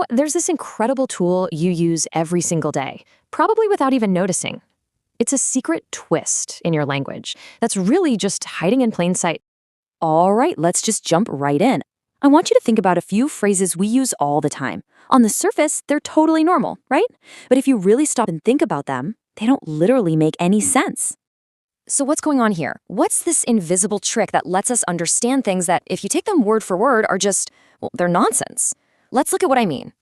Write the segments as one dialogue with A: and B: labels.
A: There's this incredible tool you use every single day, probably without even noticing. It's a secret twist in your language that's really just hiding in plain sight.
B: All right, let's just jump right in. I want you to think about a few phrases we use all the time. On the surface, they're totally normal, right? But if you really stop and think about them, they don't literally make any sense.
A: So what's going on here? What's this invisible trick that lets us understand things that, if you take them word for word, are just, well, they're nonsense? Let's look at what I mean.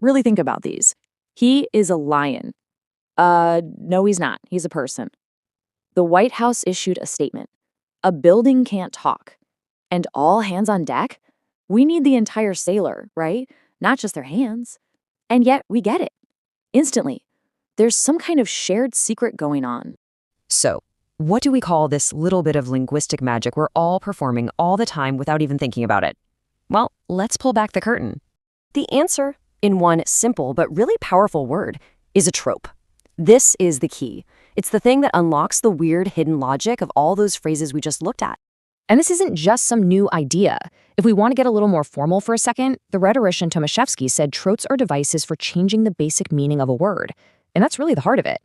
B: Really think about these. He is a lion. No, he's not. He's a person. The White House issued a statement. A building can't talk. And all hands on deck? We need the entire sailor, right? Not just their hands. And yet we get it. Instantly. There's some kind of shared secret going on.
C: So, what do we call this little bit of linguistic magic we're all performing all the time without even thinking about it? Well, let's pull back the curtain. The answer, in one simple but really powerful word, is a trope. This is the key. It's the thing that unlocks the weird hidden logic of all those phrases we just looked at.
A: And this isn't just some new idea. If we want to get a little more formal for a second, the rhetorician Tomaszewski said tropes are devices for changing the basic meaning of a word. And that's really the heart of it.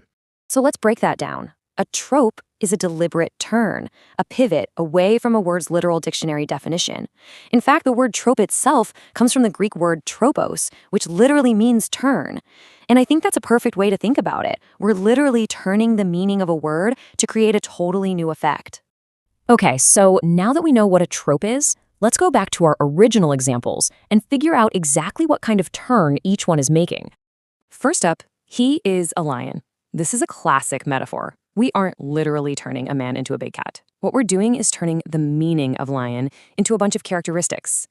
A: So let's break that down. A trope is a deliberate turn, a pivot away from a word's literal dictionary definition. In fact, the word trope itself comes from the Greek word tropos, which literally means turn. And I think that's a perfect way to think about it. We're literally turning the meaning of a word to create a totally new effect. Okay, so now that we know what a trope is, let's go back to our original examples and figure out exactly what kind of turn each one is making. First up, he is a lion. This is a classic metaphor. We aren't literally turning a man into a big cat. What we're doing is turning the meaning of lion into a bunch of characteristics,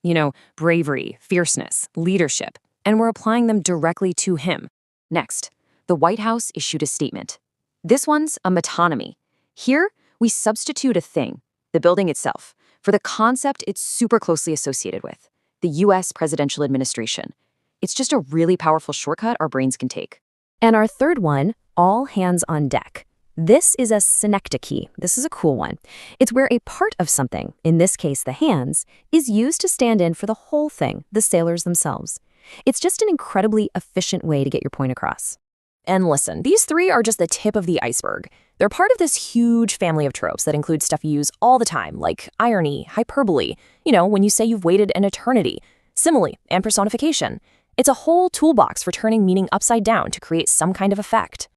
A: bravery, fierceness, leadership, and we're applying them directly to him. Next, the White House issued a statement. This one's a metonymy. Here, we substitute a thing, the building itself, for the concept it's super closely associated with, the U.S. presidential administration. It's just a really powerful shortcut our brains can take. And our third one, all hands on deck. This is a synecdoche. This is a cool one. It's where a part of something, in this case the hands, is used to stand in for the whole thing, the sailors themselves. It's just an incredibly efficient way to get your point across. And listen, these three are just the tip of the iceberg. They're part of this huge family of tropes that include stuff you use all the time, like irony, hyperbole, when you say you've waited an eternity, simile, and personification. It's a whole toolbox for turning meaning upside down to create some kind of effect.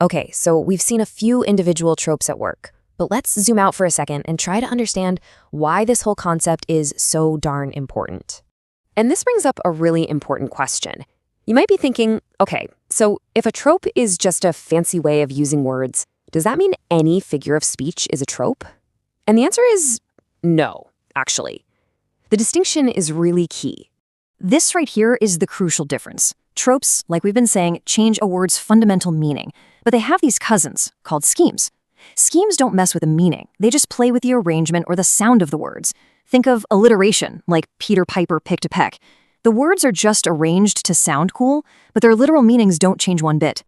A: Okay, so we've seen a few individual tropes at work, but let's zoom out for a second and try to understand why this whole concept is so darn important. And this brings up a really important question. You might be thinking, okay, so if a trope is just a fancy way of using words, does that mean any figure of speech is a trope? And the answer is no, actually. The distinction is really key. This right here is the crucial difference. Tropes, like we've been saying, change a word's fundamental meaning, but they have these cousins called schemes. Schemes don't mess with the meaning. They just play with the arrangement or the sound of the words. Think of alliteration, like Peter Piper picked a peck. The words are just arranged to sound cool, but their literal meanings don't change one bit.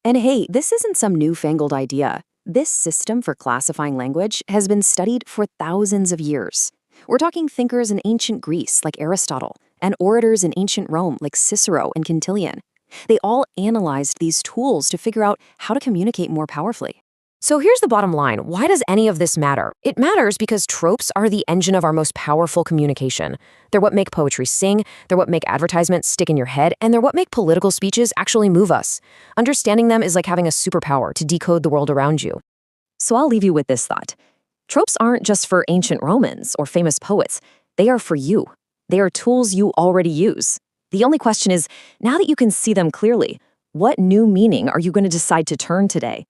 A: And hey, this isn't some newfangled idea. This system for classifying language has been studied for thousands of years. We're talking thinkers in ancient Greece like Aristotle, and orators in ancient Rome like Cicero and Quintilian. They all analyzed these tools to figure out how to communicate more powerfully. So here's the bottom line. Why does any of this matter? It matters because tropes are the engine of our most powerful communication. They're what make poetry sing, they're what make advertisements stick in your head, and they're what make political speeches actually move us. Understanding them is like having a superpower to decode the world around you. So I'll leave you with this thought. Tropes aren't just for ancient Romans or famous poets. They are for you. They are tools you already use. The only question is, now that you can see them clearly, what new meaning are you going to decide to turn today?